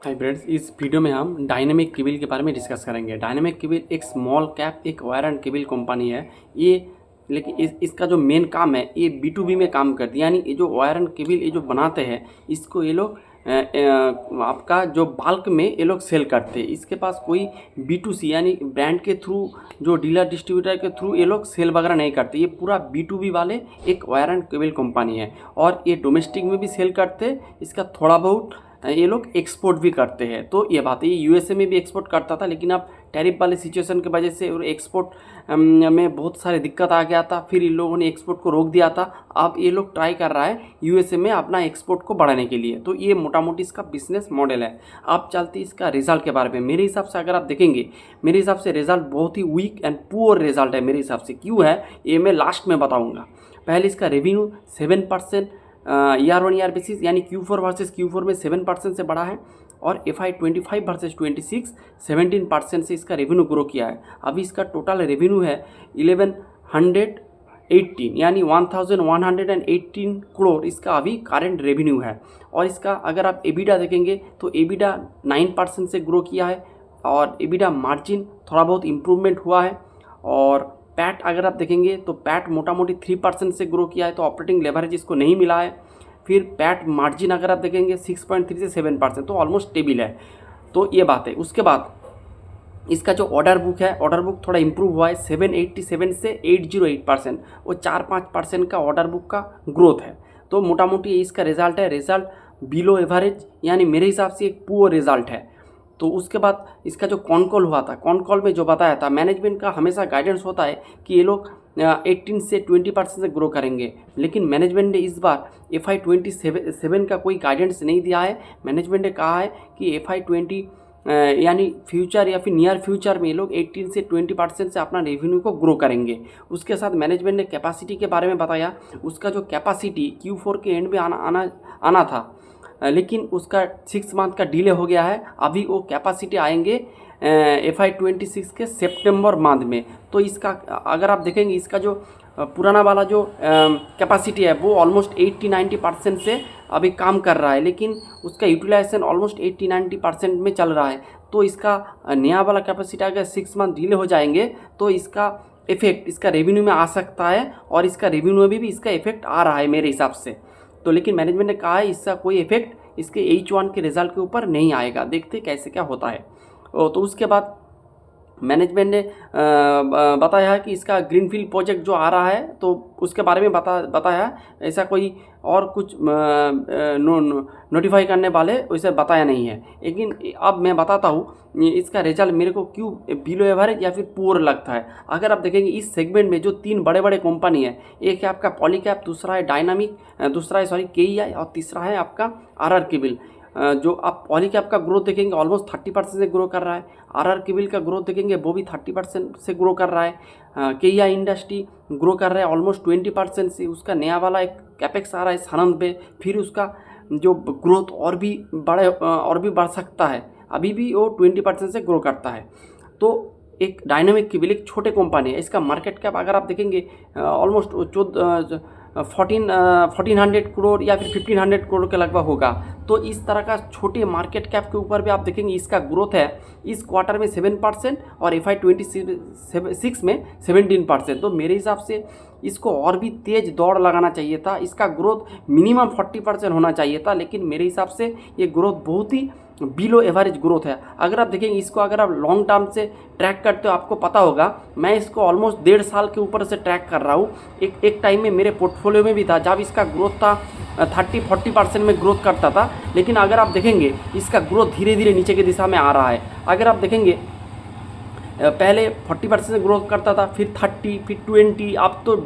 Hi friends, इस video में हम डायनेमिक केबल के बारे में डिस्कस करेंगे। डायनेमिक केबल एक स्मॉल कैप एक वायर एंड केबल कंपनी है ये। लेकिन इसका जो मेन काम है ये B2B में काम करती है, यानी ये जो वायर एंड केबल ये जो बनाते हैं इसको ये लोग आपका जो बल्क में ये लोग सेल करते हैं। इसके पास कोई B2C यानी ब्रांड के थ्रू जो डीलर डिस्ट्रीब्यूटर के थ्रू ये लोग सेल वगैरह नहीं करते। ये पूरा B2B वाले एक वायर एंड केबल कंपनी है और ये डोमेस्टिक में भी सेल करते हैं। इसका थोड़ा बहुत ये लोग एक्सपोर्ट भी करते हैं। तो ये बात है, ये यूएसए में भी एक्सपोर्ट करता था, लेकिन अब टैरिफ वाले सिचुएशन की वजह से एक्सपोर्ट में बहुत सारे दिक्कत आ गया था। फिर इन लोगों ने एक्सपोर्ट को रोक दिया था। अब ये लोग ट्राई कर रहा है यूएसए में अपना एक्सपोर्ट को बढ़ाने के लिए। तो ये मोटा मोटी इसका बिजनेस मॉडल है। अब चलते इसका रिजल्ट के बारे में। मेरे हिसाब से अगर आप देखेंगे, मेरे हिसाब से रिजल्ट बहुत ही वीक एंड पुअर रिजल्ट है मेरे हिसाब से। क्यों है ये मैं लास्ट में बताऊँगा। पहले इसका revenue 7% year on year basis यानी Q4 वर्सेस Q4 में 7% से बढ़ा है और FY25 वर्सेस 26 17% से इसका रेवेन्यू ग्रो किया है। अभी इसका टोटल रेवेन्यू है 1118 यानी 1118 करोड़ इसका अभी करंट रेवेन्यू है। और इसका अगर आप एबिडा देखेंगे तो एबिडा 9% से ग्रो किया है और एबिडा मार्जिन थोड़ा बहुत इम्प्रूवमेंट हुआ है। और पैट अगर आप देखेंगे तो पैट मोटा मोटी 3% से ग्रो किया है, तो ऑपरेटिंग लेवरेज इसको नहीं मिला है। फिर पैट मार्जिन अगर आप देखेंगे 6.3 से 7%, तो ऑलमोस्ट स्टेबल है। तो ये बात है। उसके बाद इसका जो ऑर्डर बुक है, ऑर्डर बुक थोड़ा इंप्रूव हुआ है 787 से 808%, वो 4-5% का ऑर्डर बुक का ग्रोथ है। तो मोटा मोटी इसका रिजल्ट है। रिजल्ट बिलो एवरेज यानी मेरे हिसाब से एक पुअर रिजल्ट है। तो उसके बाद इसका जो कॉन कॉल हुआ था, कॉन कॉल में जो बताया था, मैनेजमेंट का हमेशा गाइडेंस होता है कि ये लोग 18 से 20% से ग्रो करेंगे, लेकिन मैनेजमेंट ने इस बार FY27 का कोई गाइडेंस नहीं दिया है। मैनेजमेंट ने कहा है कि FY20 यानी फ्यूचर या फिर नियर फ्यूचर में ये लोग 18 से 20% से अपना रेवेन्यू को ग्रो करेंगे। उसके साथ मैनेजमेंट ने कैपेसिटी के बारे में बताया। उसका जो कैपेसिटी Q4 के एंड में आना था, लेकिन उसका 6 मंथ का डिले हो गया है। अभी वो कैपेसिटी आएंगे FY26 के सितंबर मंथ में। तो इसका अगर आप देखेंगे, इसका जो पुराना वाला जो कैपेसिटी है वो ऑलमोस्ट 80-90% से अभी काम कर रहा है, लेकिन उसका यूटिलाइजेशन ऑलमोस्ट 80-90% में चल रहा है। तो इसका नया वाला कैपेसिटी अगर 6 मंथ डिले हो जाएंगे तो इसका इफेक्ट इसका रेवेन्यू में आ सकता है, और इसका रेवेन्यू में भी इसका इफेक्ट आ रहा है मेरे हिसाब से। तो लेकिन मैनेजमेंट ने कहा है इसका कोई इफेक्ट इसके H1 के रिजल्ट के ऊपर नहीं आएगा। देखते कैसे क्या होता है। तो उसके बाद मैनेजमेंट ने बताया कि इसका ग्रीनफील्ड प्रोजेक्ट जो आ रहा है तो उसके बारे में बताया। ऐसा कोई और कुछ नोटिफाई करने वाले वैसे बताया नहीं है। लेकिन अब मैं बताता हूँ इसका रिजल्ट मेरे को क्यों बिलो एवरेज या फिर पुअर लगता है। अगर आप देखेंगे इस सेगमेंट में जो 3 बड़े बड़े कंपनी है, एक है आपका पॉलीकैप, दूसरा है डायनामिक, दूसरा है KEI, और तीसरा है आपका RR केबल। जो आप पॉलीकैप का ग्रोथ देखेंगे ऑलमोस्ट 30% से ग्रो कर रहा है। RR केबल का ग्रोथ देखेंगे वो भी 30% से ग्रो कर रहा है। KEI इंडस्ट्री ग्रो कर रहा है ऑलमोस्ट 20% से। उसका नया वाला एक कैपेक्स आ रहा है सानंद पे, फिर उसका जो ग्रोथ और भी बढ़ सकता है। अभी भी वो 20% से ग्रो करता है। तो एक डायनामिक केबल एक छोटे कंपनी है। इसका मार्केट कैप अगर आप देखेंगे ऑलमोस्ट 1400 करोड़ या फिर 1500 करोड़ के लगभग होगा। तो इस तरह का छोटे मार्केट कैप के ऊपर भी आप देखेंगे इसका ग्रोथ है इस क्वार्टर में 7% और FY26 में 17%। तो मेरे हिसाब से इसको और भी तेज़ दौड़ लगाना चाहिए था। इसका ग्रोथ मिनिमम 40% होना चाहिए था, लेकिन मेरे हिसाब से ये ग्रोथ बहुत ही बिलो एवरेज ग्रोथ है। अगर आप देखेंगे इसको, अगर आप लॉन्ग टर्म से ट्रैक करते हो आपको पता होगा, मैं इसको ऑलमोस्ट 1.5 साल के ऊपर से ट्रैक कर रहा हूँ। एक टाइम में मेरे पोर्टफोलियो में भी था जब इसका ग्रोथ था 30-40% में ग्रोथ करता था, लेकिन अगर आप देखेंगे इसका ग्रोथ धीरे धीरे नीचे की दिशा में आ रहा है। अगर आप देखेंगे पहले 40% से ग्रोथ करता था, फिर 30, फिर 20, अब तो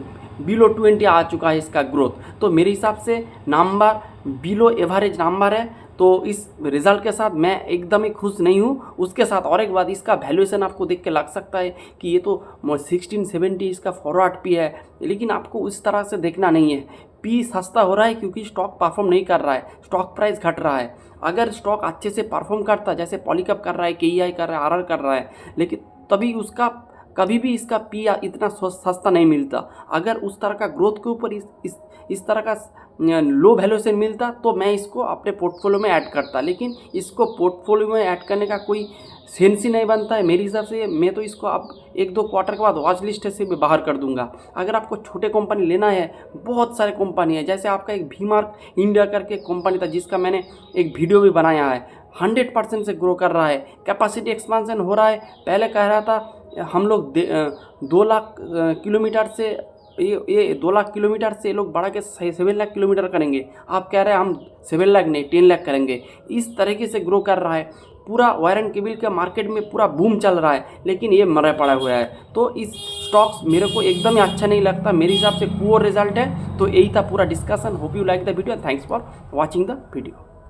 बिलो 20 आ चुका है इसका ग्रोथ। तो मेरे हिसाब से नंबर बिलो एवरेज नंबर है। तो इस रिज़ल्ट के साथ मैं एकदम ही खुश नहीं हूँ। उसके साथ और एक बात, इसका वैल्यूएशन आपको देख के लग सकता है कि ये तो 1670 इसका फॉरवर्ड पी है, लेकिन आपको उस तरह से देखना नहीं है। पी सस्ता हो रहा है क्योंकि स्टॉक परफॉर्म नहीं कर रहा है, स्टॉक प्राइस घट रहा है। अगर स्टॉक अच्छे से परफॉर्म करता, जैसे पॉलीकैप कर रहा है, KEI कर रहा है, RR कर रहा है, लेकिन तभी उसका कभी भी इसका पी इतना सस्ता नहीं मिलता। अगर उस तरह का ग्रोथ के ऊपर इस तरह का लो वैल्यूएशन मिलता तो मैं इसको अपने पोर्टफोलियो में ऐड करता, लेकिन इसको पोर्टफोलियो में ऐड करने का कोई सेंस ही नहीं बनता है मेरे हिसाब से। मैं तो इसको अब 1-2 क्वार्टर के बाद वॉच लिस्ट से भी बाहर कर दूंगा। अगर आपको छोटे कंपनी लेना है, बहुत सारे कंपनी है, जैसे आपका एक वी मार्क इंडिया करके कंपनी था जिसका मैंने एक वीडियो भी बनाया है, 100% से ग्रो कर रहा है, कैपेसिटी एक्सपांसन हो रहा है। पहले कह रहा था हम लोग 2 लाख किलोमीटर से ये 2 लाख किलोमीटर से ये लोग बढ़ा के 7 लाख किलोमीटर करेंगे, आप कह रहे हैं हम 7 लाख नहीं 10 लाख करेंगे। इस तरीके से ग्रो कर रहा है। पूरा वायर एंड केबल के मार्केट में पूरा बूम चल रहा है, लेकिन ये मरा पड़ा हुआ है। तो इस स्टॉक्स मेरे को एकदम ही अच्छा नहीं लगता, मेरे हिसाब से पुअर रिजल्ट है। तो यही था पूरा discussion. Hope you like the video, thanks for watching the video.